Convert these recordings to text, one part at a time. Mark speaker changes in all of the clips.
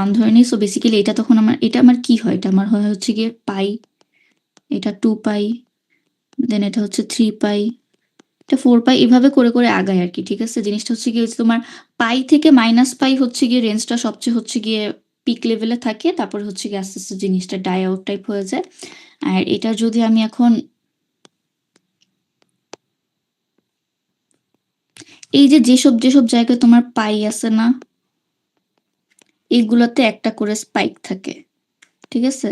Speaker 1: 1 ধরে নিই। So basically এটা তখন এটা আমার কি হয়? এটা আমার হয় হচ্ছে গিয়ে পাই, এটা 2 পাই, দেন এটা হচ্ছে 3 পাই, এটা 4 পাই, এভাবে করে আগায় আরকি। ঠিক আছে? জিনিসটা হচ্ছে গিয়ে তোমার পাই থেকে মাইনাস পাই হচ্ছে গিয়ে রেঞ্জটা সবচেয়ে হচ্ছে গিয়ে পিক লেভেলে থাকে। তারপরে হচ্ছে গিয়ে আস্তে, আস্তে জিনিসটা ডাই আউট টাইপ হয়ে যায়। আর এটা যদি আমি এখন এই যে যেসব জায়গায় তোমার পাই আছে না? এগুলোতে একটা করে স্পাইক থাকে। ঠিক আছে?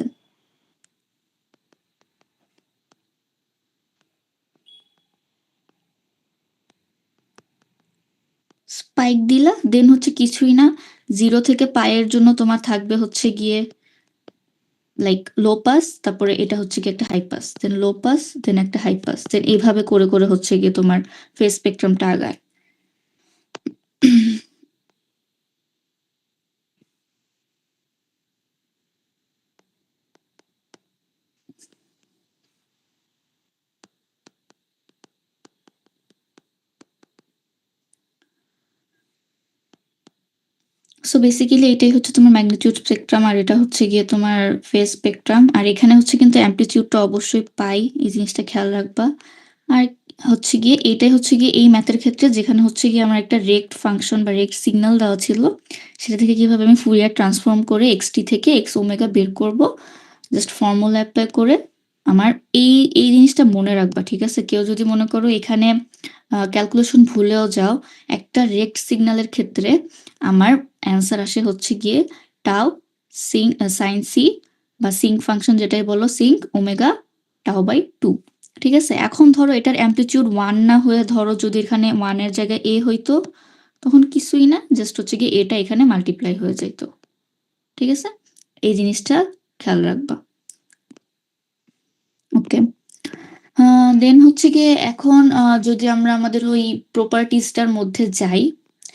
Speaker 1: স্পাইক দিলা, দেন হচ্ছে কিছুই না, 0 থেকে পায়ের জন্য তোমার থাকবে হচ্ছে গিয়ে লাইক লো পাস, তারপরে এটা হচ্ছে গিয়ে একটা হাই পাস, দেন লো পাস, দেন একটা হাই পাস, দেন এইভাবে করে হচ্ছে গিয়ে তোমার ফেজ স্পেকট্রামটা আগায়। সো বেসিক্যালি এটাই হচ্ছে তোমার ম্যাগনিটিউড স্পেকট্রাম, আর এটা হচ্ছে গিয়ে তোমার ফেজ স্পেকট্রাম। আর এখানে হচ্ছে কিন্তু অ্যামপ্লিটিউডটা অবশ্যই পাই, এই জিনিসটা খেয়াল রাখবা। আর হচ্ছে গিয়ে এটাই হচ্ছে গিয়ে এই ম্যাথের ক্ষেত্রে যেখানে হচ্ছে গিয়ে আমার একটা রেক্ট ফাংশন বা রেক্ট সিগন্যাল দেওয়া ছিল, সেটা থেকে কিভাবে আমি ফুরিয়ার ট্রান্সফর্ম করে এক্সটি থেকে এক্স ওমেগা বের করব, জাস্ট ফর্মুলা অ্যাপ্লাই করে আমার এই জিনিসটা মনে রাখবা। ঠিক আছে? কেউ যদি মনে করো এখানে ক্যালকুলেশন ভুলেও যাও, একটা রেক্ট সিগন্যালের ক্ষেত্রে আমার অ্যান্সার আসে হচ্ছে গিয়ে টাও সিং সাইন সি বা সিঙ্ক ফাংশন যেটাই বলো, সিঙ্ক ওমেগা টাও বাই 2। ঠিক আছে? এখন ধরো এটার অ্যামপ্লিটিউড 1 না হয়ে ধরো যদি এখানে 1 এর জায়গায় এ হইতো, তখন কিছুই না, জাস্ট হচ্ছে গিয়ে এটা এখানে মাল্টিপ্লাই হয়ে যেত। ঠিক আছে? এই জিনিসটা খেয়াল রাখবা। ওকে। দেন হচ্ছে গিয়ে এখন যদি আমরা আমাদের ওই প্রপার্টিজটার মধ্যে যাই,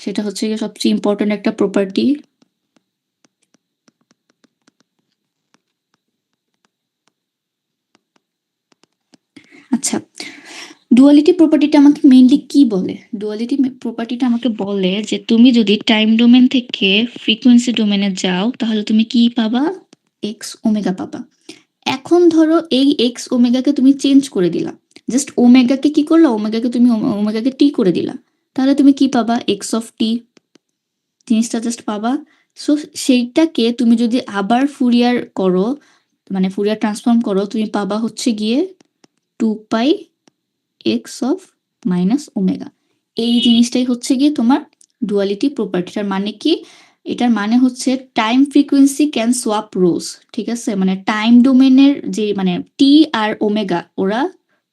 Speaker 1: সেটা হচ্ছে গিয়ে সবচেয়ে ইম্পর্টেন্ট একটা প্রপার্টি। আচ্ছা, ডুয়ালিটি প্রপার্টিটা আমাকে মেইনলি কি বলে? ডুয়ালিটি প্রপার্টিটা আমাকে বলে যে তুমি যদি টাইম ডোমেন থেকে ফ্রিকোয়েন্সি ডোমেনে যাও, তাহলে তুমি কি পাবা? এক্স ওমেগা পাবা। এখন ধরো এই এক্স ওমেগাকে তুমি চেঞ্জ করে দিলা, জাস্ট ওমেগাকে কি করলা, ওমেগাকে তুমি ওমেগাকে টি করে দিলা, তাহলে তুমি কি পাবা? এক্স অফ টি জিনিসটা জাস্ট পাবা। সো সেইটাকে তুমি যদি আবার ফুরিয়ার করো, মানে ফুরিয়ার ট্রান্সফর্ম করো, তুমি পাবা হচ্ছে গিয়ে 2 পাই এক্স অফ মাইনাস ওমেগা। এই জিনিসটাই হচ্ছে গিয়ে তোমার ডুয়ালিটি প্রপার্টিটার মানে কি? এটার মানে হচ্ছে time frequency can swap roles. ঠিক আছে? মানে টাইম ডোমেনের যে মানে টি আর ওমেগা ওরা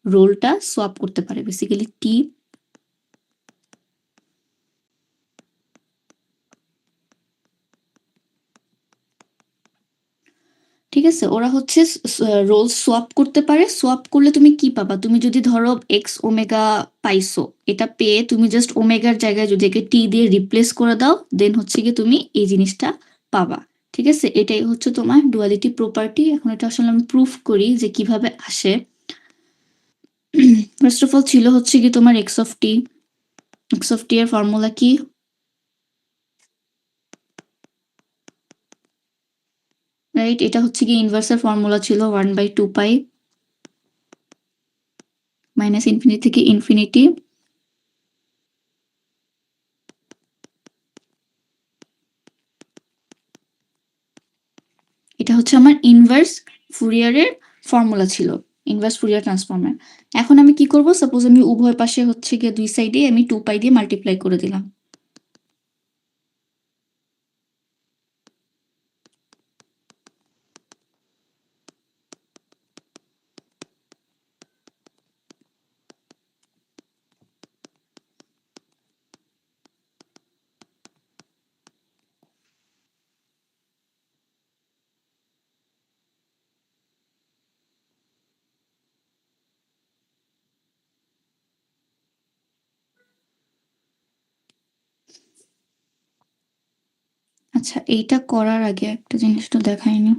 Speaker 1: রোলটা সোয়াপ করতে পারে। বেসিক্যালি টি, ঠিক আছে, ওরা হচ্ছে রোল সোয়াপ করতে পারে। সোয়াপ করলে তুমি কি পাবা? তুমি যদি ধরো এক্স ওমেগা পাইছো, এটা পেয়ে তুমি জাস্ট ওমেগার জায়গায় যদি একে টি দিয়ে রিপ্লেস করে দাও, দেন হচ্ছে কি তুমি এই জিনিসটা পাবা। ঠিক আছে? এটাই হচ্ছে তোমার ডুয়ালিটি প্রপার্টি। এখন এটা আসলে আমি প্রুফ করি যে কিভাবে আসে। ফার্স্ট অফ অল ছিল হচ্ছে কি তোমার X of T. X of T এর ফর্মুলা কি? রাইট, এটা হচ্ছে কি ইনভার্সের ফর্মুলা ছিল 1/2 পাই মাইনাস ইনফিনিটি থেকে ইনফিনিটি। এটা হচ্ছে আমার ইনভার্স ফুরিয়ারের ফর্মুলা ছিল, ইনভার্স ফুরিয়ার ট্রান্সফর্মের। এখন আমি কি করব? সাপোজ আমি উভয় পাশে হচ্ছে গিয়ে দুই সাইডে আমি 2 পাই দিয়ে মাল্টিপ্লাই করে দিলাম। আচ্ছা, এইটা করার আগে একটা জিনিস তো দেখাইনি।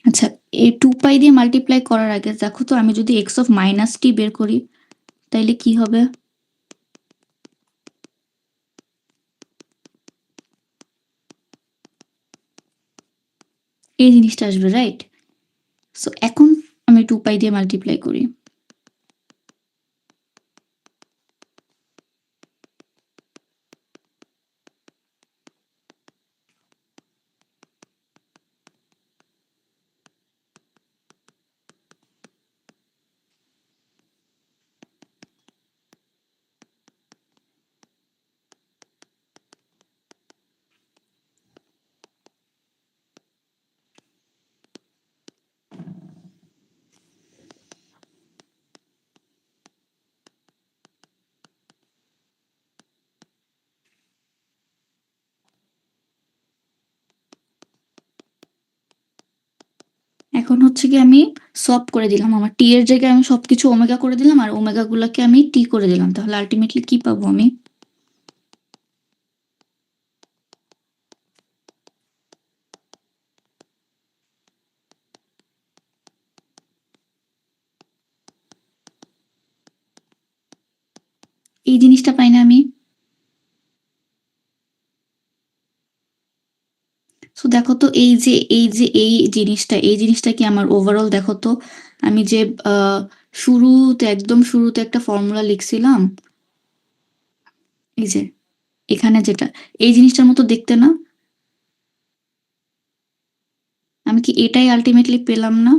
Speaker 1: আচ্ছা, এই 2 পাই দিয়ে মাল্টিপ্লাই করার আগে দেখো তো, আমি যদি এক্স অফ মাইনাস টি বের করি তাইলে কি হবে? এই জিনিসটা আসবে, রাইট? সো এখন আমি 2π দিয়ে মাল্টিপ্লাই করি। এখন হচ্ছে গিয়ে আমি সলভ করে দিলাম। আমার টি এর জায়গায় আমি সবকিছু ওমেগা করে দিলাম আর ওমেগা গুলাকে আমি টি করে দিলাম। তাহলে আল্টিমেটলি কি পাবো আমি? এই জিনিসটা পাই না আমি? সো দেখো তো এই জিনিসটা কি আমার ওভারঅল দেখো তো আমি যে একদম শুরুতে একটা ফর্মুলা লিখছিলাম, এই যে এখানে যেটা, এই জিনিসটার মতো দেখতে না? আমি কি এটাই আল্টিমেটলি পেলাম না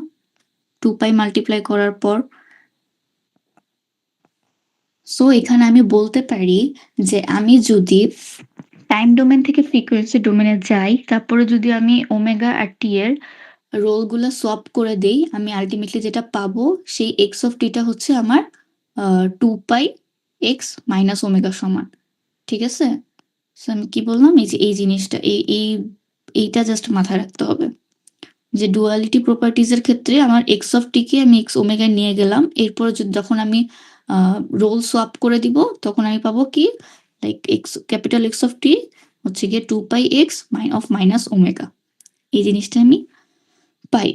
Speaker 1: 2π মাল্টিপ্লাই করার পর? সো এখানে আমি বলতে পারি যে আমি যদি টাইম ডোমেন থেকে ফ্রিকোয়েন্সি ডোমেনে যাই, তারপরে যদি আমি ওমেগা আর টি এর রোলগুলো সোয়াপ করে দেই, আমি আল্টিমেটলি যেটা পাবো সেই এক্স অফ টিটা হচ্ছে আমার 2π এক্স মাইনাস ওমেগা সমান। ঠিক আছে? সো আমি কি বললাম, এই যে এই জিনিসটা এইটা জাস্ট মাথায় রাখতে হবে যে ডুয়ালিটি প্রপার্টিজ এর ক্ষেত্রে আমার এক্স অফ টি কে আমি এক্স ওমেগায় নিয়ে গেলাম, এরপরে যখন আমি রোল সোয়াপ করে দিব তখন আমি পাবো কি, like X capital X of T হচ্ছে গিয়ে 2π এক্স মাইনাস ওমেগা, এই জিনিসটা আমি পাই।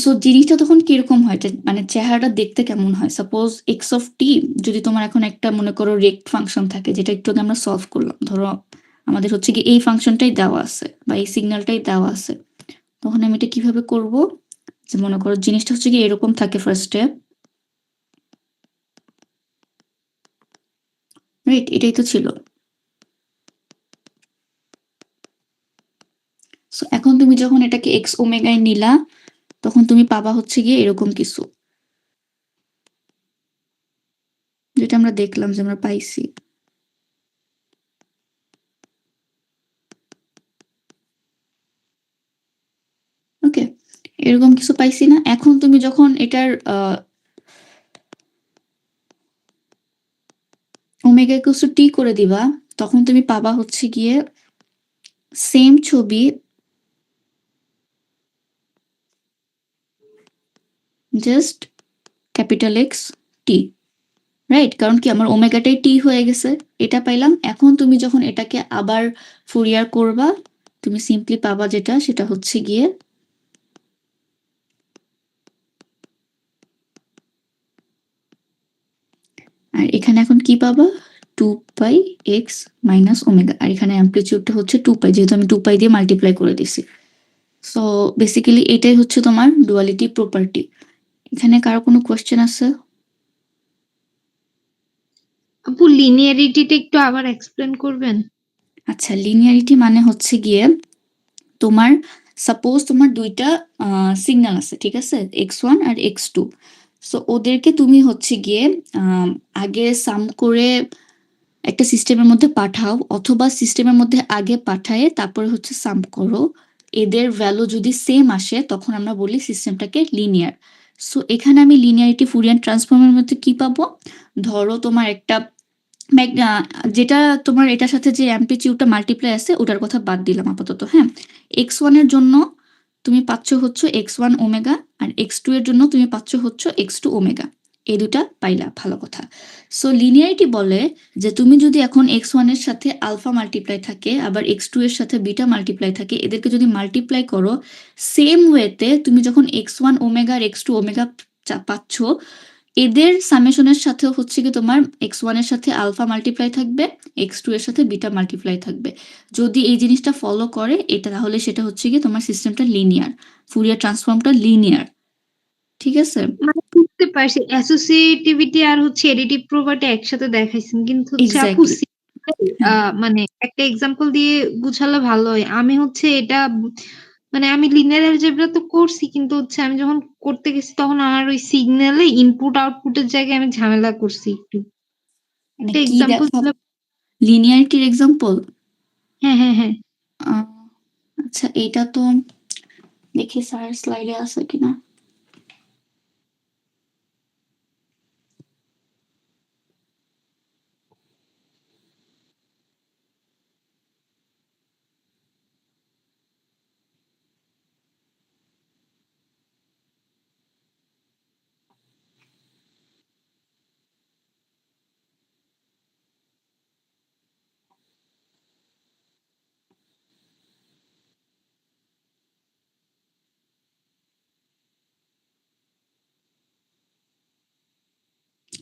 Speaker 1: সো জিনিসটা তখন কিরকম হয়, মানে চেহারাটা দেখতে কেমন হয়? সাপোজ এক্স অফ টি যদি তোমার এখন একটা মনে করো রেক্ট ফাংশন থাকে, যেটা একটু আগে আমরা সলভ করলাম, ধরো আমাদের হচ্ছে কি এই ফাংশনটাই দেওয়া আছে বা এই সিগন্যালটাই দেওয়া আছে, তখন আমি এটা কিভাবে করব? যে মনে করো জিনিসটা হচ্ছে কি এরকম থাকে ফার্স্টে, রাইট? এটাই তো ছিল। সো এখন তুমি যখন এটাকে এক্স ওমেগায় নিলা, তখন তুমি পাবা হচ্ছে গিয়ে এরকম কিছু, যেটা আমরা দেখলাম যে আমরা পাইছি। ওকে, এরকম কিছু পাইছি না? এখন তুমি যখন এটার ওমেগা ইকুয়ালস টু টি করে দিবা, তখন তুমি পাবা হচ্ছে গিয়ে সেম ছবি, জাস্ট ক্যাপিটাল এক্স টি, রাইট? কারণ কি আমার ওমেগাটাই টি হয়ে গেছে, এটা পাইলাম। এখন তুমি যখন এটাকে আবার ফুরিয়ার করবা, তুমি সিম্পলি পাবা যেটা, সেটা হচ্ছে গিয়ে আর এখানে এখন কি পাবা, 2π এক্স মাইনাস ওমেগা, আর এখানে অ্যাম্পলিটিউডটা হচ্ছে 2π, যেহেতু আমি 2π দিয়ে মাল্টিপ্লাই করে দিছি। সো বেসিক্যালি এটাই হচ্ছে তোমার ডুয়ালিটি প্রপার্টি। এখানে কারো কোনো কোয়েশ্চেন আছে?
Speaker 2: আপু লিনিয়ারিটিটা একটু আবার এক্সপ্লেন করবেন?
Speaker 1: আচ্ছা, লিনিয়ারিটি মানে হচ্ছে গিয়ে তোমার সাপোজ তোমার দুইটা সিগন্যাল আছে, ঠিক আছে, x1 আর x2। সো ওদেরকে তুমি হচ্ছে গিয়ে আগে সাম করে একটা সিস্টেমের মধ্যে পাঠাও, অথবা সিস্টেমের মধ্যে আগে পাঠায়ে তারপরে হচ্ছে সাম করো। এদের ভ্যালু যদি সেম আসে তখন আমরা বলি সিস্টেমটাকে লিনিয়ার। সো এখানে আমি লিনিয়ারিটি ফুরিয়ান ট্রান্সফর্মের মধ্যে কি পাবো? ধরো তোমার একটা যেটা তোমার এটার সাথে যে অ্যাম্পলিটিউডটা মাল্টিপ্লাই আছে ওটার কথা বাদ দিলাম আপাতত, হ্যাঁ। x1 এর জন্য তুমি পাচ্ছ হচ্ছে x1 ওমেগা, আর x2 এর জন্য তুমি পাচ্ছ হচ্ছে x2 ওমেগা। এই দুটা পাইলা, ভালো কথা। সো লিনিয়ারিটি বলে যে তুমি যদি এখন x1 এর সাথে আলফা মাল্টিপ্লাই থাকে, আবার x2 এর সাথে বিটা মাল্টিপ্লাই থাকে, এদেরকে যদি মাল্টিপ্লাই করো সেম ওয়েতে, তুমি যখন x1 ওমেগা আর x2 ওমেগা পাচ্ছ, এদের সামেশনের সাথেও হচ্ছে কি তোমার x1 এর সাথে আলফা মাল্টিপ্লাই থাকবে, x2 এর সাথে বিটা মাল্টিপ্লাই থাকবে। যদি এই জিনিসটা ফলো করে এটা, তাহলে সেটা হচ্ছে কি তোমার সিস্টেমটা লিনিয়ার, ফুরিয়ার ট্রান্সফর্মটা লিনিয়ার। ঠিক আছে?
Speaker 2: মানে বুঝতে পারছি অ্যাসোসিয়েটিভিটি আর হচ্ছে এডিটিভ প্রপার্টি একসাথে দেখাইছেন, কিন্তু হচ্ছে আপু
Speaker 1: এক্স্যাক্টলি। হ্যাঁ।
Speaker 2: মানে একটা এক্সাম্পল দিয়ে বুঝালে ভালো হয়। আমি হচ্ছে এটা মানে আমি লিনিয়ার অ্যালজেব্রা তো করছি, কিন্তু হচ্ছে আমি যখন করতে গেছি তখন আমার ওই সিগন্যালে ইনপুট আউটপুটের জায়গায় আমি ঝামেলা করছি একটু।
Speaker 1: মানে
Speaker 2: একটা
Speaker 1: কি
Speaker 2: এক্সাম্পল
Speaker 1: দেখা,
Speaker 2: দিলে।
Speaker 1: লিনিয়ারিটির এক্সাম্পল?
Speaker 2: হ্যাঁ, হ্যাঁ, হ্যাঁ।
Speaker 1: আচ্ছা, এইটা তো দেখি স্যার স্লাইডে আছে কিনা।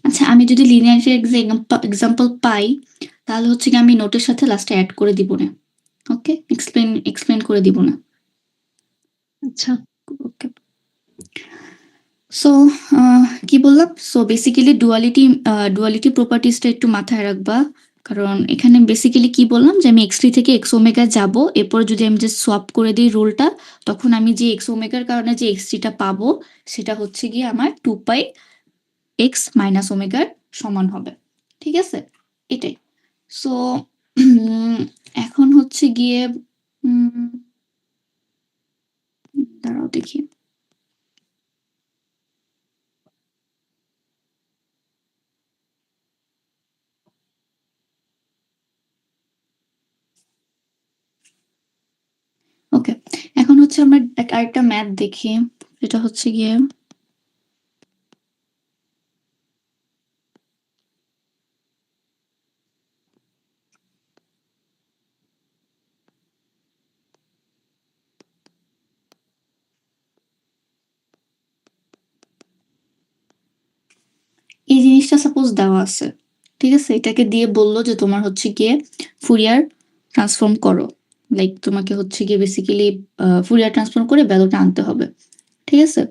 Speaker 1: আচ্ছা, আমি যদি লিনিয়ারিটির এক্সাম্পল পাই, তাহলে হচ্ছে কি আমি নোটের সাথে লাস্টে অ্যাড করে দিব না। ওকে, এক্সপ্লেন করে দিব না।
Speaker 2: আচ্ছা।
Speaker 1: ওকে। সো কি বললাম, সো বেসিক্যালি ডুয়ালিটি প্রপার্টিসটা একটু মাথায় রাখবা। কারণ এখানে বেসিক্যালি কি বললাম যে আমি x3 থেকে x ওমেগা যাব, এরপর যদি আমি যে সোয়াপ করে দিই রোলটা, তখন আমি যে x ওমেগার কারণে যে x3টা পাবো সেটা হচ্ছে গিয়ে আমার 2 পাই x মাইনাস ওমেগার সমান হবে। ঠিক আছে? এটাই। সো এখন হচ্ছে গিয়ে উম, দাঁড়াও দেখি। ওকে, এখন হচ্ছে আমরা আরেকটা ম্যাথ দেখি, যেটা হচ্ছে গিয়ে এই জিনিসটা সাপোজ দেওয়া আছে। ঠিক আছে? এটাকে দিয়ে বললো যে তোমার হচ্ছে গিয়ে ফুরিয়ার ট্রান্সফর্ম করো। লাইক তোমাকে হচ্ছে গিয়ে বেসিক্যালি ফুরিয়ার ট্রান্সফর্ম করে ভ্যালুটা আনতে হবে। ঠিক আছে?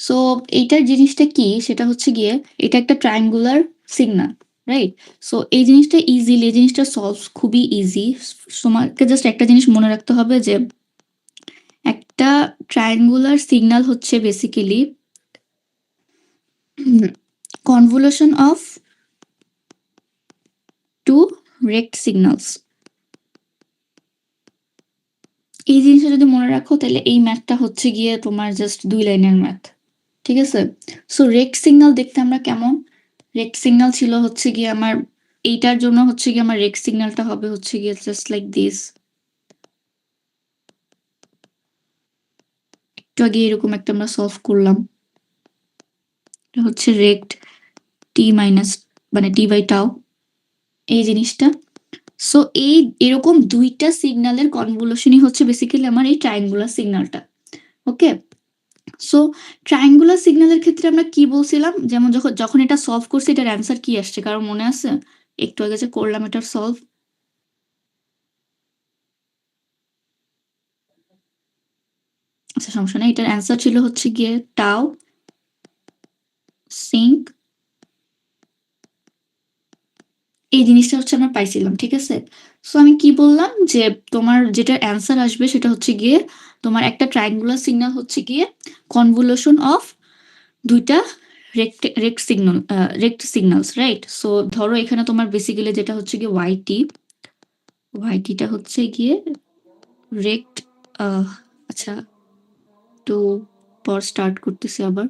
Speaker 1: সো এইটার জিনিসটা কি, সেটা হচ্ছে গিয়ে এটা একটা ট্রায়াঙ্গুলার সিগনাল, রাইট? সো এই জিনিসটা ইজিলি, এই জিনিসটা সলভ খুবই ইজি। তোমাকে জাস্ট একটা জিনিস মনে রাখতে হবে যে একটা ট্রায়াঙ্গুলার সিগনাল হচ্ছে basically convolution of two rect signals. এই জিনিসটা যদি মনে রাখো, তাহলে এই ম্যাথটা হচ্ছে গিয়ে তোমার জাস্ট 2 লাইনের ম্যাথ। ঠিক আছে? সো রেক্ট সিগন্যাল দেখতে আমরা কেমন, রেক্ট সিগন্যাল ছিল হচ্ছে গিয়ে আমার, এইটার জন্য হচ্ছে গিয়ে আমার রেক্ট সিগন্যালটা হবে হচ্ছে গিয়ে জাস্ট লাইক দিস। একটু আগে এরকম একটা আমরা সলভ করলাম। এটা হচ্ছে রেক্ট টি মাইনাস, মানে টি বাই টাও, এই জিনিসটা। সো এই এরকম দুইটা সিগন্যালের কনভলিউশনই হচ্ছে বেসিক্যালি আমার এই ট্রায়াঙ্গুলার সিগন্যালটা। ওকে। সো ট্রায়াঙ্গুলার সিগন্যালের ক্ষেত্রে আমরা কি বলছিলাম, যেমন যখন যখন এটা সলভ করছি এটার অ্যান্সার কি আসছে, কারণ মনে আছে একটু আগে যে করলাম এটার সলভ? আচ্ছা, সমস্যা নেই, এটার অ্যান্সার ছিল হচ্ছে গিয়ে টাও সিঙ্ক, এই জিনিসটা হচ্ছে আমরা পাইছিলাম। ঠিক আছে? সো আমি কি বললাম যে তোমার যেটা অ্যান্সার আসবে সেটা হচ্ছে গিয়ে তোমার একটা ট্রায়াঙ্গুলার সিগন্যাল হচ্ছে গিয়ে কনভলিউশন অফ দুইটা রেক্ট সিগন্যালস, রাইট? সো ধরো এখানে তোমার বেসিক্যালি যেটা হচ্ছে গিয়ে ওয়াইটিটা হচ্ছে গিয়ে রেক্ট, আচ্ছা, তো পর স্টার্ট করতেছি আবার।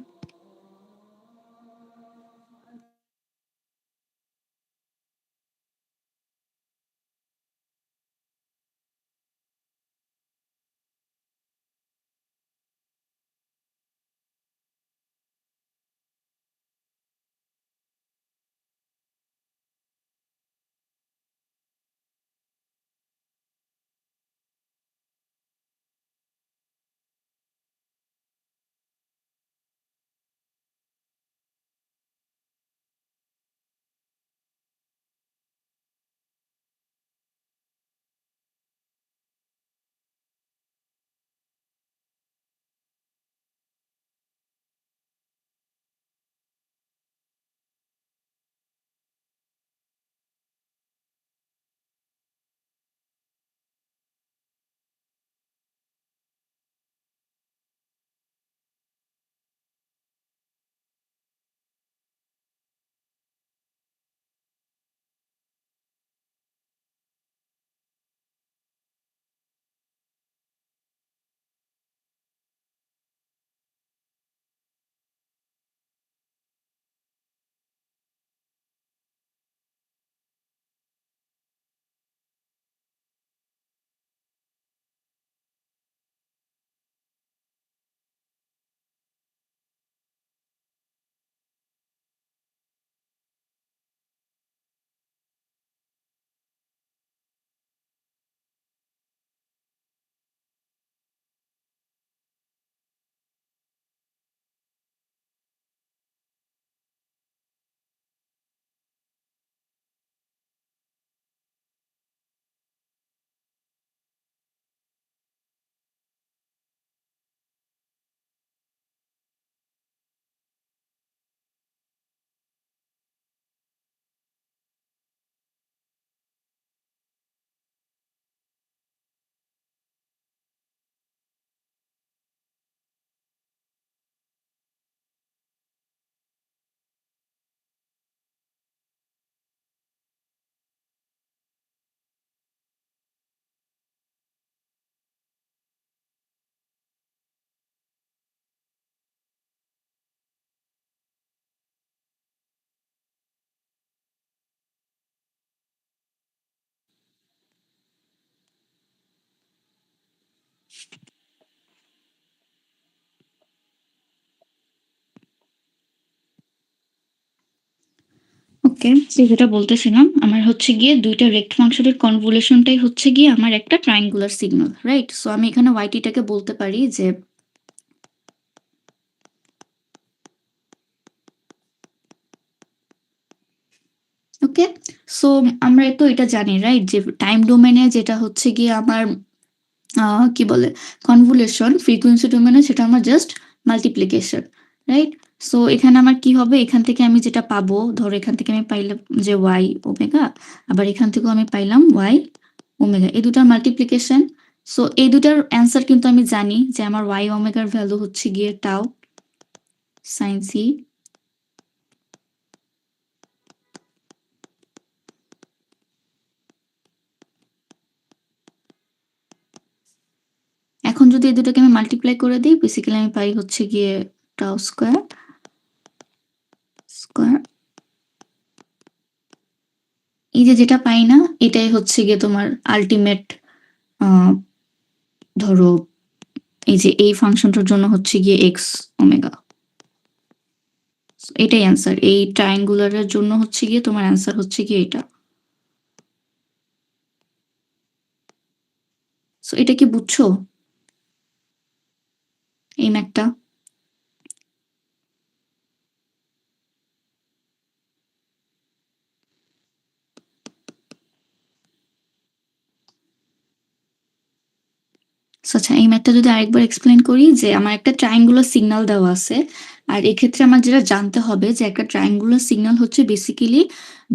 Speaker 1: ওকে, যেটা বলতেছিলাম আমার হচ্ছে গিয়ে ২ টা রেক্ট ফাংশনের কনভলিউশনটাই হচ্ছে গিয়ে আমার একটা ট্রায়াঙ্গুলার সিগনাল, রাইট? সো আমি এখানে টাকে বলতে পারি যে ওকে? সো আমরা তো এটা জানি, রাইট? যে টাইম ডোমেইনে যেটা হচ্ছে গিয়ে আমার আ কি বলে কনভলিউশন, ফ্রিকোয়েন্সি ডোমেইনে সেটা আমার জাস্ট মাল্টিপ্লিকেশন, রাইট? সো এখানে আমার কি হবে? এখান থেকে আমি যেটা পাবো, ধরো এখান থেকে আমি পাইলাম যে y ওমেগা, আবার এখান থেকেও আমি পাইলাম y ওমেগা। এই দুটার মাল্টিপ্লিকেশন। সো এই দুটার অ্যান্সার কিন্তু আমি জানি যে আমার y ওমেগার ভ্যালু হচ্ছে গিয়ে টাউ সাইন সি। এখন যদি এই দুটাকে আমি মাল্টিপ্লাই করে দিই, বেসিক্যালি আমি পাই হচ্ছে গিয়ে টাউ স্কয়ার স্কয়ার। এই যে যেটা পাই না, এটাই হচ্ছে গিয়ে তোমার আল্টিমেট ধরো এই যে এই ফাংশনটার জন্য হচ্ছে গিয়ে এক্স ওমেগা। এটাই অ্যান্সার। এই ট্রায়াঙ্গুলারের জন্য হচ্ছে গিয়ে তোমার অ্যান্সার হচ্ছে গিয়ে এটা। সো এটা কি বুঝছো? এই ম্যাথটা? আচ্ছা, এই ম্যাথটা যদি আরেকবার এক্সপ্লেন করি যে আমার একটা ট্রায়াঙ্গুলার সিগন্যাল দেওয়া আছে। আর এক্ষেত্রে আমার যেটা জানতে হবে যে একটা ট্রায়াঙ্গুলার সিগন্যাল হচ্ছে বেসিক্যালি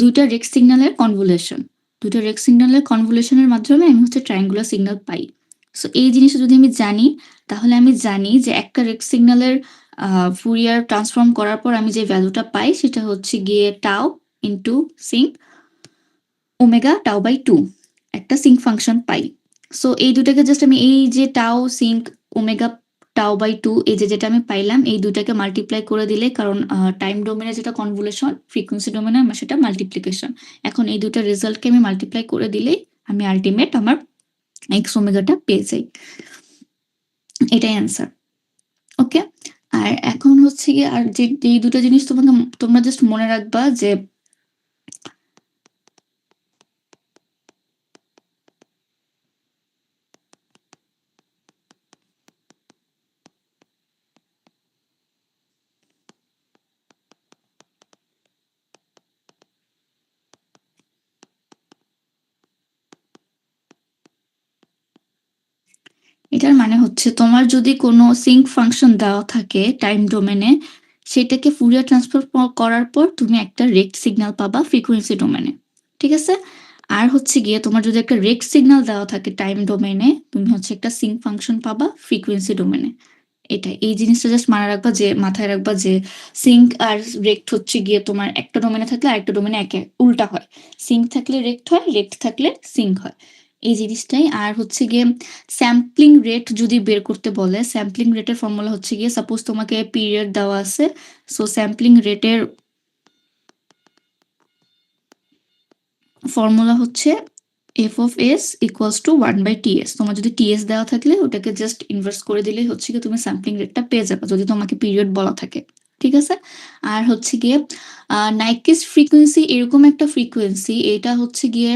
Speaker 1: ২ টা রেক্ট সিগন্যালের কনভলিউশন। ২ টা রেক্ট সিগন্যালের কনভলিউশনের মাধ্যমে আমি হচ্ছে ট্রায়াঙ্গুলার সিগন্যাল পাই। সো এই জিনিসটা যদি আমি জানি, তাহলে আমি জানি যে একটা রেক্ট সিগন্যালের ফুরিয়ার ট্রান্সফর্ম করার পর আমি যে ভ্যালুটা পাই সেটা হচ্ছে গিয়ে tau into sinc omega tau by 2 একটা সিঙ্ক ফাংশন পাই। সো এই দুটাকে জাস্ট আমি এই যে tau sinc omega tau by 2 এই যে যেটা আমি পাইলাম এই দুটাকে মাল্টিপ্লাই করে দিলে, কারণ টাইম ডোমেনে যেটা কনভলিউশন, ফ্রিকোয়েন্সি ডোমেনে আমার সেটা মাল্টিপ্লিকেশন। এখন এই দুটা রেজাল্টকে আমি মাল্টিপ্লাই করে দিলেই আমি আল্টিমেট আমার এক্স ওমেগাটা পেয়ে যাই। এটাই অ্যান্সার। ওকে? আর এখন হচ্ছে গিয়ে আর যে এই দুটো জিনিস তোমরা জাস্ট মনে রাখবা যে এটার মানে হচ্ছে তোমার যদি কোনো সিঙ্ক ফাংশন দেওয়া থাকে টাইম ডোমেনে, সেটাকে ফুরিয়ার ট্রান্সফার করার পর তুমি একটা রেক্ট সিগন্যাল পাবা ফ্রিকোয়েন্সি ডোমেনে। ঠিক আছে? আর হচ্ছে গিয়ে তোমার যদি একটা রেক্ট সিগন্যাল দেওয়া থাকে টাইম ডোমেনে, তুমি হচ্ছে একটা সিঙ্ক ফাংশন পাবা ফ্রিকোয়েন্সি ডোমেনে। এটাই। এই জিনিসটা জাস্ট মাথায় রাখবা যে সিঙ্ক আর রেক্ট হচ্ছে গিয়ে তোমার একটা ডোমেনে থাকলে আরেকটা ডোমেনে উল্টা হয়। সিঙ্ক থাকলে রেক্ট হয়, রেক্ট থাকলে সিঙ্ক হয়। এই জিনিসটাই। আর হচ্ছে গিয়ে স্যাম্পলিং রেট যদি বের করতে বলে, স্যাম্পলিং রেটের ফর্মুলা হচ্ছে গিয়ে সাপোজ তোমাকে পিরিয়ড দেওয়া আছে। সো স্যাম্পলিং রেটের ফর্মুলা হচ্ছে F of S equals to 1/ts। তোমার যদি টিএস দেওয়া থাকলে ওটাকে জাস্ট ইনভার্স করে দিলেই হচ্ছে গিয়ে তুমি স্যাম্পলিং রেটটা পেয়ে যাবে, যদি তোমাকে পিরিয়ড বলা থাকে। ঠিক আছে? আর হচ্ছে গিয়ে নাইকিস্ট ফ্রিকোয়েন্সি এরকম একটা ফ্রিকোয়েন্সি, এটা হচ্ছে গিয়ে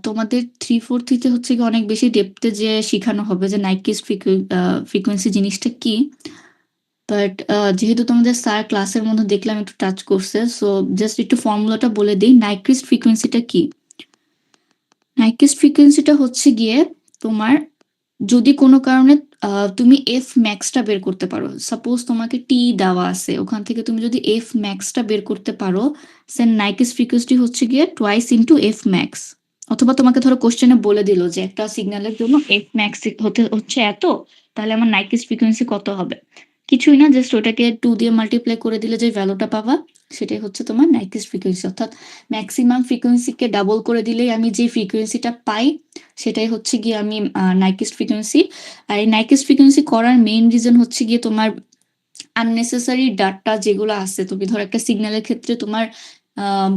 Speaker 1: তোমাদের 3-4 তে হচ্ছে গিয়ে অনেক বেশি ডেপথে যে শিখানো হবে যে নাইকিস্ট ফ্রিকোয়েন্সি জিনিসটা কি। বাট যেহেতু তোমাদের স্যার ক্লাসের মধ্যে দেখলাম একটু টাচ করছে, সো জাস্ট একটু ফর্মুলাটা বলে দিই। নাইকিস্ট ফ্রিকোয়েন্সিটা কি? নাইকিস্ট ফ্রিকোয়েন্সিটা হচ্ছে গিয়ে তোমার যদি কোনো কারণে তুমি এফ ম্যাক্সটা বের করতে পারো। সাপোজ তোমাকে টি দেওয়া আছে, ওখান থেকে তুমি যদি এফ ম্যাক্সটা বের করতে পারো, সেন নাইকিস্ট ফ্রিকোয়েন্সি হচ্ছে গিয়ে টুয়াইস ইন্টু এফ ম্যাক্স। অথবা তোমাকে ধরো কোশ্চেনে বলে দিল যে একটা সিগন্যালের জন্য এফ ম্যাক্স হচ্ছে এত, তাহলে আমার নাইকিস্ট ফ্রিকোয়েন্সি কত হবে? কিছুই না, জাস্ট ওটাকে 2 দিয়ে মাল্টিপ্লাই করে দিলে যে ভ্যালুটা পাবা সেটাই হচ্ছে তোমার নাইকিস্ট ফ্রিকোয়েন্সি। অর্থাৎ ম্যাক্সিমাম ফ্রিকোয়েন্সিকে ডাবল করে দিলেই আমি যে ফ্রিকোয়েন্সিটা পাই সেটাই হচ্ছে গিয়ে আমি নাইকিস্ট ফ্রিকোয়েন্সি। আর এই নাইকিস্ট ফ্রিকোয়েন্সি করার মেইন রিজন হচ্ছে গিয়ে তোমার আননেসেসারি ডাটা যেগুলো আছে। তুমি ধরো একটা সিগন্যালের ক্ষেত্রে তোমার আহ,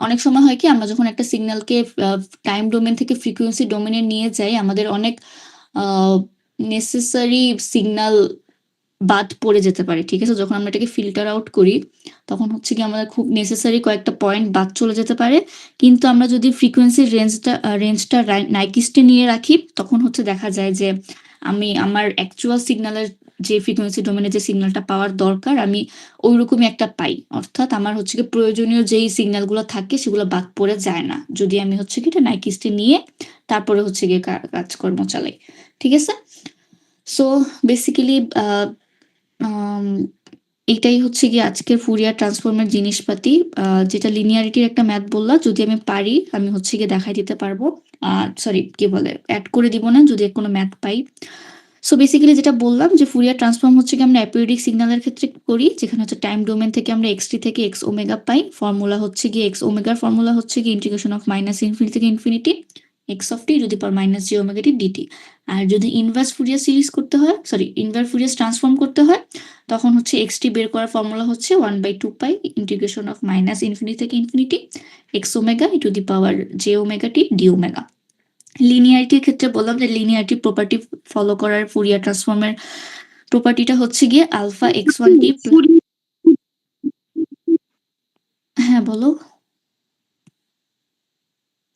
Speaker 1: অনেক সময় হয় কি আমরা যখন একটা সিগন্যালকে টাইম ডোমেন থেকে ফ্রিকোয়েন্সি ডোমেনে নিয়ে যাই, আমাদের অনেক নেসেসারি সিগন্যাল বাদ পড়ে যেতে পারে, ঠিক আছে? যখন আমরা এটাকে ফিল্টার আউট করি তখন হচ্ছে গিয়ে আমাদের খুব নেসেসারি কয়েকটা পয়েন্ট বাদ চলে যেতে পারে, কিন্তু আমরা যদি ফ্রিকোয়েন্সির রেঞ্জটা নাইকিস্টে নিয়ে রাখি তখন হচ্ছে দেখা যায় যে আমি আমার অ্যাকচুয়াল সিগন্যালের যে ফ্রিকোয়েন্সি ডোমেনে যে সিগন্যালটা পাওয়ার দরকার আমি ওই রকমই একটা পাই, অর্থাৎ আমার হচ্ছে কি প্রয়োজনীয় যেই সিগন্যালগুলো থাকে সেগুলো বাদ পড়ে যায় না যদি আমি হচ্ছে কি এটা নাইকিস্টে নিয়ে তারপরে হচ্ছে গিয়ে কাজকর্ম চালাই, ঠিক আছে? সো বেসিক্যালি এইটাই হচ্ছে গিয়ে আজকের ফুরিয়ার ট্রান্সফর্মের জিনিসপাতি, যেটা লিনিয়ারিটির একটা ম্যাথ বললা, যদি আমি পারি আমি হচ্ছে গিয়ে দেখাই দিতে পারবো, সরি কি বলে অ্যাড করে দিব না যদি কোনো ম্যাথ পাই। সো বেসিক্যালি যেটা বললাম যে ফুরিয়ার ট্রান্সফর্ম হচ্ছে কি আমরা অ্যাপিওরিডিক সিগন্যালের ক্ষেত্রে করি, যেখানে হচ্ছে টাইম ডোমেন থেকে আমরা এক্সটি থেকে এক্স ওমেগা পাই, ফর্মুলা হচ্ছে গিয়ে এক্স ওমেগার ফর্মুলা হচ্ছে গিয়ে ইন্টিগ্রেশন অফ মাইনাস ইনফিনিটি থেকে ইনফিনিটি এক্স অফ টি যদি পাওয়ার মাইনাস জি ওমেগা টি ডিটি। আর যদি ইনভার্স ফুরিয়ার সিরিজ করতে হয়, সরি ইনভার্স ফুরিয়ার ট্রান্সফর্ম করতে হয়, তখন হচ্ছে এক্সটি বের করার ফর্মুলা হচ্ছে 1/2 pi integration of minus infinity থেকে infinity X omega to the power J omega T D omega. লিনিয়ারিটির ক্ষেত্রে বললাম যে লিনিয়ারিটি প্রপার্টি ফলো করার ফুরিয়ার ট্রান্সফর্মের প্রপার্টিটা হচ্ছে গিয়ে আলফা এক্স ওয়ান টি। হ্যাঁ বলো।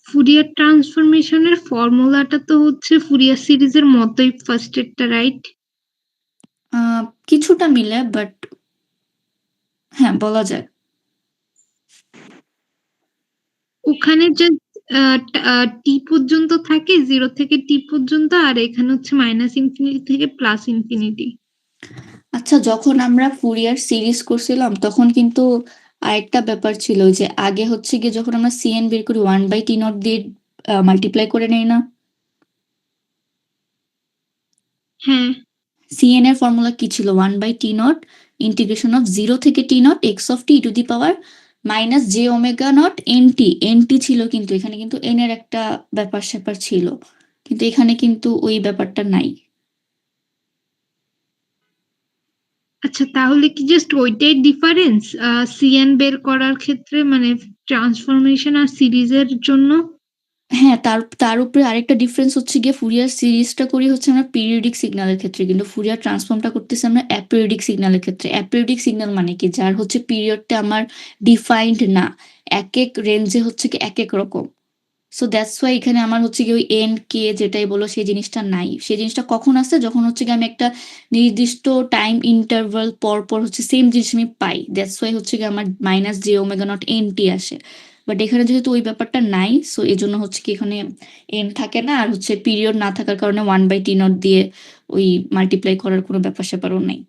Speaker 2: ফুরিয়ার ট্রান্সফরমেশনের ফর্মুলাটা তো হচ্ছে ফুরিয়ার সিরিজের মতোই ফার্স্ট এরটা, রাইট?
Speaker 1: কিছুটা মিলে, বাট হ্যাঁ বলা যায়।
Speaker 2: ওখানে যে টি পর্যন্ত থাকে, 0 থেকে টি পর্যন্ত, আর এখানে হচ্ছে মাইনাস ইনফিনিটি থেকে প্লাস ইনফিনিটি।
Speaker 1: আচ্ছা, যখন আমরা ফুরিয়ার সিরিজ করছিলাম তখন কিন্তু আরেকটা ব্যাপার ছিল যে আগে হচ্ছে গিয়ে যখন আমরা সিএন বের করি 1/t0 দিয়ে মাল্টিপ্লাই করে নেই না?
Speaker 2: হ্যাঁ।
Speaker 1: সিএন এর ফর্মুলা কি ছিল? 1/t0 ইন্টিগ্রেশন অফ 0 থেকে t0 X of T to the power minus J omega naught N T ছিল, কিন্তু এখানে কিন্তু এন এর একটা ব্যাপার স্যাপার ছিল, কিন্তু এখানে কিন্তু ওই ব্যাপারটা নাই।
Speaker 2: আচ্ছা, তাহলে কি জাস্ট ওইটাই ডিফারেন্স সিএন বের করার ক্ষেত্রে, মানে ট্রান্সফরমেশন আর সিরিজের জন্য?
Speaker 1: হ্যাঁ, তার তার উপরে আরেকটা ডিফারেন্স হচ্ছে গিয়ে ফুরিয়ার সিরিজটা করি হচ্ছে আমরা পিরিয়ডিক সিগন্যালের ক্ষেত্রে, কিন্তু ফুরিয়ার ট্রান্সফর্মটা করতেছি আমরা অ্যাপিরিয়ডিক সিগন্যালের ক্ষেত্রে। অ্যাপিরিয়ডিক সিগন্যাল মানে কি? যার হচ্ছে পিরিয়ডটা আমার ডিফাইন্ড না, এক এক রেঞ্জে হচ্ছে কি এক এক রকম। সো দ্যাটস ওয়াই এখানে আমার হচ্ছে কি ওই এন কে যেটাই বলো সেই জিনিসটা নাই। সেই জিনিসটা কখন আসে? যখন হচ্ছে কি আমি একটা নির্দিষ্ট টাইম ইন্টারভাল পর পর হচ্ছে সেম জিনিস আমি পাই, দ্যাটস ওয়াই হচ্ছে কি আমার minus J omega not N T আসে। বাট এখানে যেহেতু ওই ব্যাপারটা নাই, সো এই জন্য হচ্ছে কি এখানে এন থাকে না, আর হচ্ছে পিরিয়ড না থাকার কারণে 1/t0 দিয়ে ওই মাল্টিপ্লাই করার কোনো ব্যাপার স্যাপারও নেই।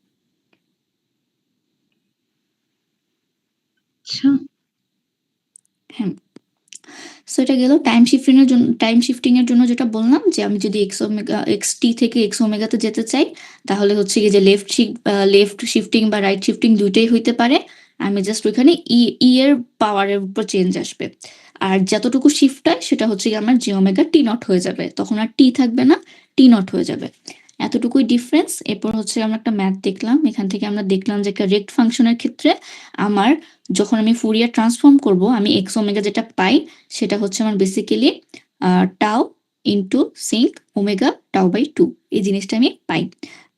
Speaker 2: আচ্ছা।
Speaker 1: হ্যাঁ। সো এটা গেল টাইম শিফটিং এর জন্য যেটা বললাম যে আমি যদি এক্স ওমেগা এক্স টি থেকে এক্স ওমেগাতে যেতে চাই তাহলে হচ্ছে কি যে লেফট শিফটিং বা রাইট শিফটিং দুইটাই হইতে পারে। আমি জাস্ট ওইখানে ই এর পাওয়ারের উপর চেঞ্জ আসবে, আর যতটুকু শিফট হয় সেটা হচ্ছে কি আমার জি ওমেগা টি নট হয়ে যাবে, তখন আর টি থাকবে না, টি নট হয়ে যাবে। এতটুকুই ডিফারেন্স। এরপর হচ্ছে আমরা একটা ম্যাথ দেখলাম, এখান থেকে আমরা দেখলাম যে একটা রেক্ট ফাংশনের ক্ষেত্রে আমার যখন আমি ফুরিয়ার ট্রান্সফর্ম করব আমি এক্স ওমেগা যেটা পাই সেটা হচ্ছে আমার basically tau into sinc omega tau by 2, এই জিনিসটা আমি পাই।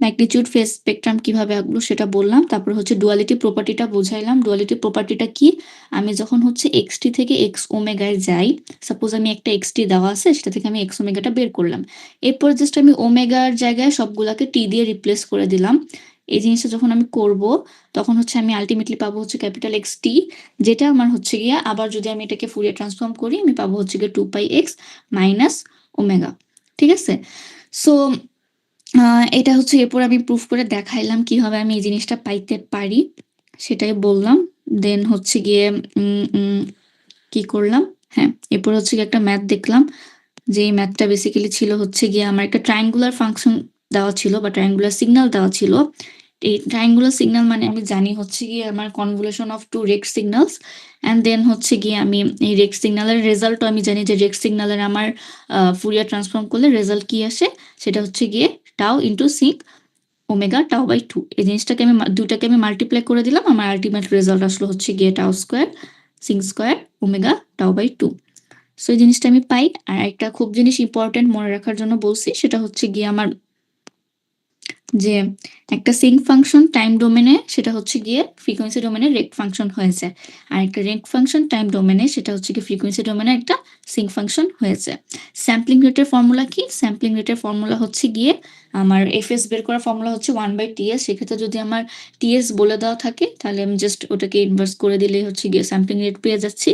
Speaker 1: ম্যাগনিটিউড ফেজ স্পেকট্রাম কিভাবে আঁকবো সেটা বললাম, তারপর হচ্ছে ডুয়ালিটি প্রপার্টিটা বুঝাইলাম। ডুয়ালিটি প্রপার্টিটা কি? আমি যখন হচ্ছে এক্সটি থেকে এক্স ওমেগায় যাই, সাপোজ আমি একটা এক্সটি দেওয়া আছে সেটা থেকে আমি এক্স ওমেগাটা বের করলাম, এরপর জাস্ট আমি ওমেগার জায়গায় সবগুলাকে টি দিয়ে রিপ্লেস করে দিলাম। এই জিনিসটা যখন আমি করব তখন হচ্ছে আমি আলটিমেটলি পাবো হচ্ছে ক্যাপিটাল এক্স টি, যেটা আমার হচ্ছে গিয়ে আবার যদি আমি এটাকে ফুরিয়ার ট্রান্সফর্ম করি আমি পাবো হচ্ছে গিয়ে 2πx মাইনাস ওমেগা, ঠিক আছে? সো এটা হচ্ছে এরপর আমি প্রুফ করে দেখাইলাম কিভাবে আমি এই জিনিসটা পাইতে পারি, সেটাই বললাম। দেন হচ্ছে গিয়ে কি করলাম, হ্যাঁ এরপর হচ্ছে গিয়ে একটা ম্যাথ দেখলাম, যে ম্যাথটা বেসিক্যালি ছিল হচ্ছে গিয়ে আমার একটা ট্রায়াঙ্গুলার ফাংশন দেওয়া ছিল বা ট্রায়াঙ্গুলার সিগন্যাল দেওয়া ছিল। এই ট্রায়াঙ্গুলার সিগন্যাল মানে আমি জানি হচ্ছে গিয়ে আমার convolution of two rect signals, and then হচ্ছে গিয়ে আমি এই রেক্ট সিগন্যালের রেজাল্টও আমি জানি যে রেক্ট সিগন্যালের আমার ফুরিয়ার ট্রান্সফর্ম করলে রেজাল্ট কি আসে সেটা হচ্ছে গিয়ে tau into sinc omega tau by 2। এই জিনিসটাকে আমি দুটাকে আমি মাল্টিপ্লাই করে দিলাম, আমার আলটিমেট রেজাল্ট আসলো হচ্ছে গিয়ে tau square sinc square omega tau by 2। So এই জিনিসটা আমি পাই। আর একটা খুব জিনিস ইম্পর্টেন্ট মনে রাখার জন্য বলছি, সেটা হচ্ছে গিয়ে আমার যে একটা সিঙ্ক ফাংশন টাইম ডোমেনে সেটা হচ্ছে গিয়ে ফ্রিকোয়েন্সি ডোমেনে রেক্ট ফাংশন হয়ে যায়। আর একটা রেক্ট ফাংশন টাইম ডোমেনে সেটা হচ্ছে গিয়ে ফ্রিকোয়েন্সি ডোমেনে একটা সিঙ্ক ফাংশন হয়েছে। স্যাম্পলিং রেটের ফর্মুলা কি? স্যাম্পলিং রেটের ফর্মুলা হচ্ছে গিয়ে আমার এফএস বের করার ফর্মুলা হচ্ছে 1/ts। সেক্ষেত্রে যদি আমার টিএস বলে দেওয়া থাকে তাহলে আমি জাস্ট ওটাকে ইনভার্স করে দিলেই হচ্ছে গিয়ে স্যাম্পলিং রেট পেয়ে যাচ্ছি।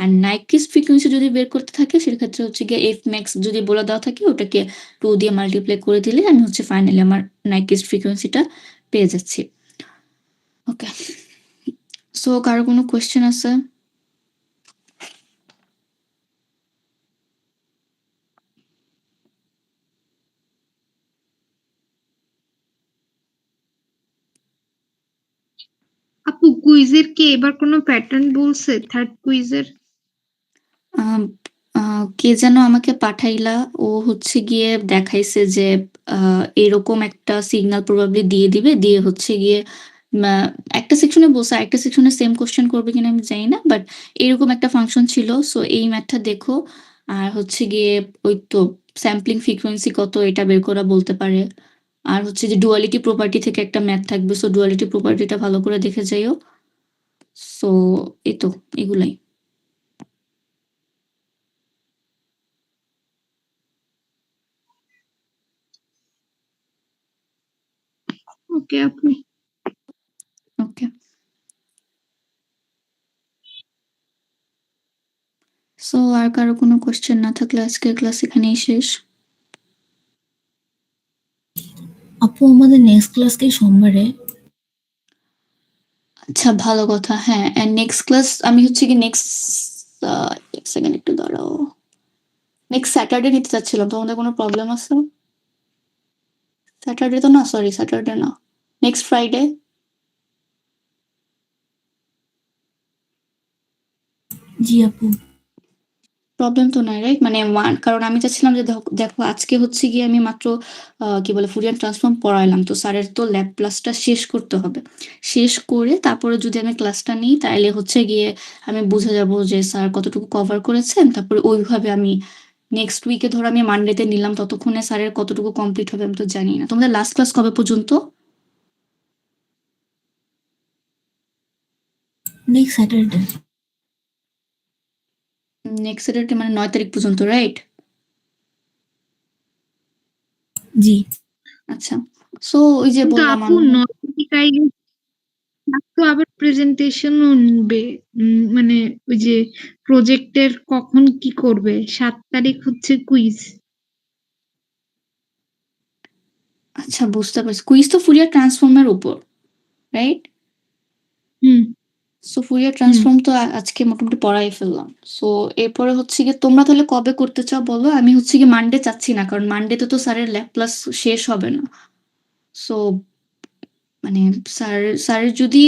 Speaker 1: আর নাইকুইস্ট ফ্রিকোয়েন্সি যদি বের করতে থাকে সেক্ষেত্রে হচ্ছে গিয়ে এফ ম্যাক্স যদি বলে দেওয়া থাকে ওটাকে 2 দিয়ে মাল্টিপ্লাই করে দিলে আমি হচ্ছে ফাইনালি আমার নাইকুইস্ট ফ্রিকোয়েন্সিটা পেয়ে যাচ্ছি। ওকে, সো কারো কোনো কোয়েশ্চেন আছে?
Speaker 2: আপু কুইজের কি এবার কোনো প্যাটার্ন বলছে থার্ড কুইজের?
Speaker 1: আম, কে যেন আমাকে পাঠাইলা, ও হচ্ছে গিয়ে দেখাইছে যে এরকম একটা সিগন্যাল প্রবাবলি দিয়ে দিবে, দিয়ে হচ্ছে গিয়ে একটা সেকশনে বলছে একটা সেকশনে সেম কোশ্চেন করবে কিনা আমি জানি না, বাট এরকম একটা ফাংশন ছিল। সো এই ম্যাথটা দেখো, আর হচ্ছে গিয়ে ওই তো স্যাম্পলিং ফ্রিকোয়েন্সি কত এটা বের করা বলতে পারে। আর হচ্ছে যে ডুয়ালিটি প্রপার্টি থেকে একটা ম্যাথ থাকবে, সো ডুয়ালিটি প্রপার্টিটা ভালো করে দেখে যাইও। সো এই তো এগুলাই।
Speaker 2: ওকে আপু।
Speaker 1: ওকে, সো আর কারো কোনো কোশ্চেন না থাকলে আজকের ক্লাস এখানেই শেষ।
Speaker 3: আপু আমাদের নেক্সট ক্লাস কি সোমবারে?
Speaker 1: আচ্ছা, ভালো কথা। হ্যাঁ, এন্ড নেক্সট ক্লাস আমি হচ্ছে কি নেক্সট এক সেকেন্ড একটু দাঁড়াও, নেক্সট স্যাটারডে নিতে চাচ্ছিলাম, তোমাদের কোনো প্রবলেম আছে? স্যাটারডে তো না, সরি স্যাটারডে না, নেক্সট ফ্রাইডে।
Speaker 3: জি আপু।
Speaker 1: প্রবলেম তো নাই রাইট? মানে কারণ আমি চাচ্ছিলাম যে দেখো আজকে হচ্ছে গিয়ে আমি মাত্র কি বলে ফুরিয়ার ট্রান্সফর্ম পড়াইলাম, তো স্যারের তো ল্যাব ক্লাসটা শেষ করতে হবে। শেষ করে তারপরে যদি আমি ক্লাসটা নিই তাহলে হচ্ছে গিয়ে আমি বুঝে যাব যে স্যার কতটুকু কভার করেছেন, তারপরে ওইভাবে আমি নেক্সট উইকে ধরো আমি মানডেতে নিলাম, ততক্ষণে স্যারের কতটুকু কমপ্লিট হবে আমি তো জানি না। তোমাদের লাস্ট ক্লাস কবে পর্যন্ত?
Speaker 3: Next Saturday.
Speaker 1: নেক্সট স্যাটারডে মানে 9 তারিখ পর্যন্ত, রাইট?
Speaker 3: জি।
Speaker 1: আচ্ছা, সো ওই যে
Speaker 2: কিন্তু
Speaker 1: বললাম
Speaker 2: আপু
Speaker 1: আমি।
Speaker 2: 9 তারিখ তো আবার প্রেজেন্টেশনও নিবে। মানে ওই যে প্রজেক্টের কখন কি করবে, 7 তারিখ হচ্ছে কুইজ।
Speaker 1: আচ্ছা, বুঝতে পারছি, কুইজ তো ফুরিয়ার ট্রান্সফর্মের উপর, রাইট?
Speaker 2: হুম
Speaker 1: সো ফুরিয়ার
Speaker 2: হুম।
Speaker 1: ট্রান্সফর্ম তো আজকে মোটামুটি পড়াই ফেললাম। সো এরপরে হচ্ছে গিয়ে তোমরা তাহলে কবে করতে চাও বলো? আমি হচ্ছে গিয়ে মানডে চাচ্ছি না, কারণ মানডেতে তো স্যারের ল্যাব ক্লাস শেষ হবে না। সো মানে স্যারের যদি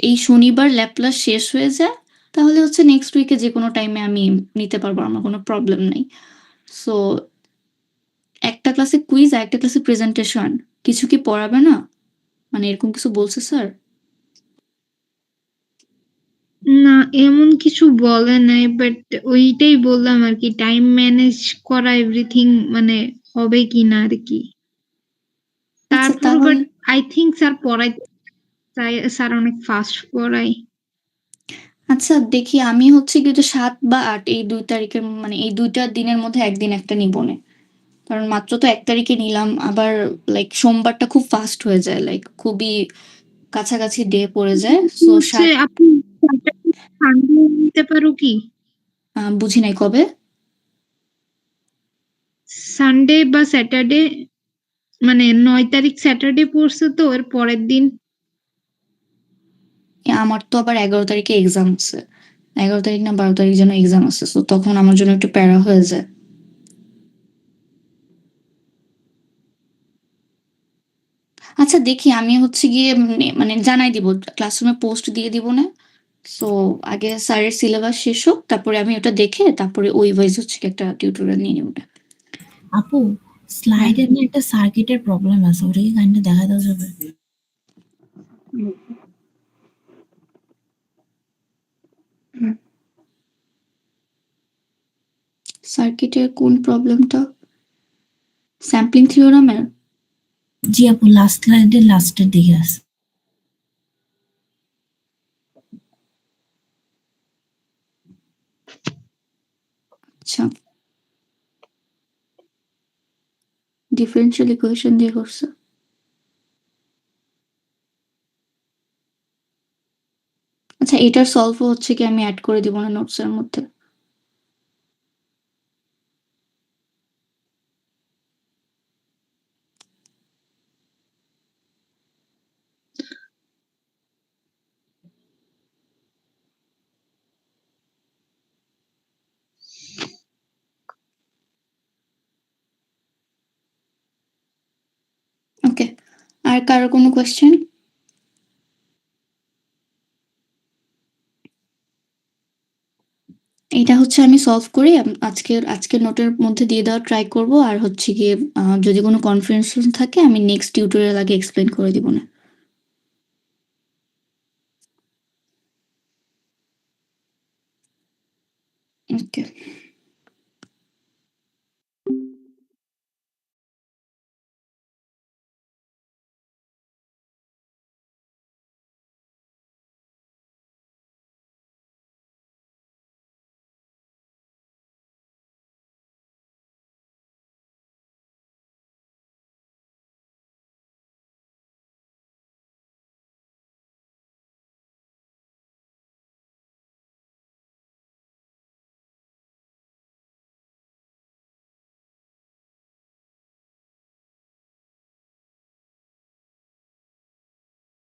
Speaker 1: এই শনিবার ল্যাব ক্লাস শেষ হয়ে যায় তাহলে হচ্ছে নেক্সট উইকে যে কোনো টাইমে আমি নিতে পারবো, আমার কোনো প্রবলেম নেই। সো একটা ক্লাসে কুইজ আর একটা ক্লাসে প্রেজেন্টেশন, কিছু কি পড়াবে না? মানে এরকম কিছু বলছে স্যার?
Speaker 2: না, এমন কিছু বলে নাই, বাট ওইটাই বললাম আর কি, টাইম ম্যানেজ করা এভরিথিং মানে হবে কিনা আর কি।
Speaker 1: আচ্ছা
Speaker 2: তারপর
Speaker 1: তাহলে,
Speaker 2: বাট আই থিংক স্যার পড়াইতে স্যার অনেক ফাস্ট পড়ায়।
Speaker 1: আচ্ছা দেখি আমি হচ্ছে কি যে 7 বা 8 এই 2 তারিখের মানে এই 2টা দিনের মধ্যে একদিন একটা নিবনে, কারণ মাত্র তো 1 তারিখে নিলাম, আবার লাইক সোমবারটা খুব ফাস্ট হয়ে যায়, লাইক খুবই কাছাকাছি ডে পড়ে যায়। সো
Speaker 2: হচ্ছে আপনি সানডে নিতে পারো কি?
Speaker 1: বুঝি নাই কবে।
Speaker 2: সানডে বা স্যাটারডে, মানে 9 তারিখ স্যাটারডে পড়ছে তো এর পরের দিন।
Speaker 1: আমার তো আবার 11 তারিখে এক্সাম আছে, 11 তারিখ না 12 তারিখ যেন এক্সাম আছে, তো তখন আমার জন্য একটু প্যারা হয়ে যায়। আচ্ছা দেখি আমি হচ্ছে গিয়ে মানে জানাই দিব, ক্লাসরুমে পোস্ট দিয়ে দিব না। সো আগে স্যারের সিলেবাস শেষ হোক, তারপরে আমি ওটা দেখে তারপরে ওই ওয়াইজ হচ্ছে কি একটা টিউটোরিয়াল নিয়ে নেব।
Speaker 3: আপু
Speaker 1: হ্যাঁ,
Speaker 3: স্লাইডে না একটা সার্কিটের প্রবলেম আছে, ওটা কি কাইন্ডলি দেখা দেওয়া যাবে?
Speaker 1: সার্কিটের কোন প্রবলেমটা? স্যাম্পলিং থিওরামের?
Speaker 3: জি আপু, লাস্ট স্লাইডের লাস্টের দিকে আছে।
Speaker 1: আচ্ছা, ডিফারেনশিয়াল ইকুয়েশন দিয়ে করছে। আচ্ছা, এটার সলভও হচ্ছে কি আমি অ্যাড করে দিব না নোটসের মধ্যে? ওকে, আর কারো কোনো কোয়েশ্চেন? এটা হচ্ছে আমি সলভ করে আজকের নোটের মধ্যে দিয়ে দেওয়ার ট্রাই করব। আর হচ্ছে গিয়ে যদি কোনো কনফারেন্স থাকে আমি নেক্সট টিউটোরিয়াল আগে এক্সপ্লেন করে দিব না। ওকে।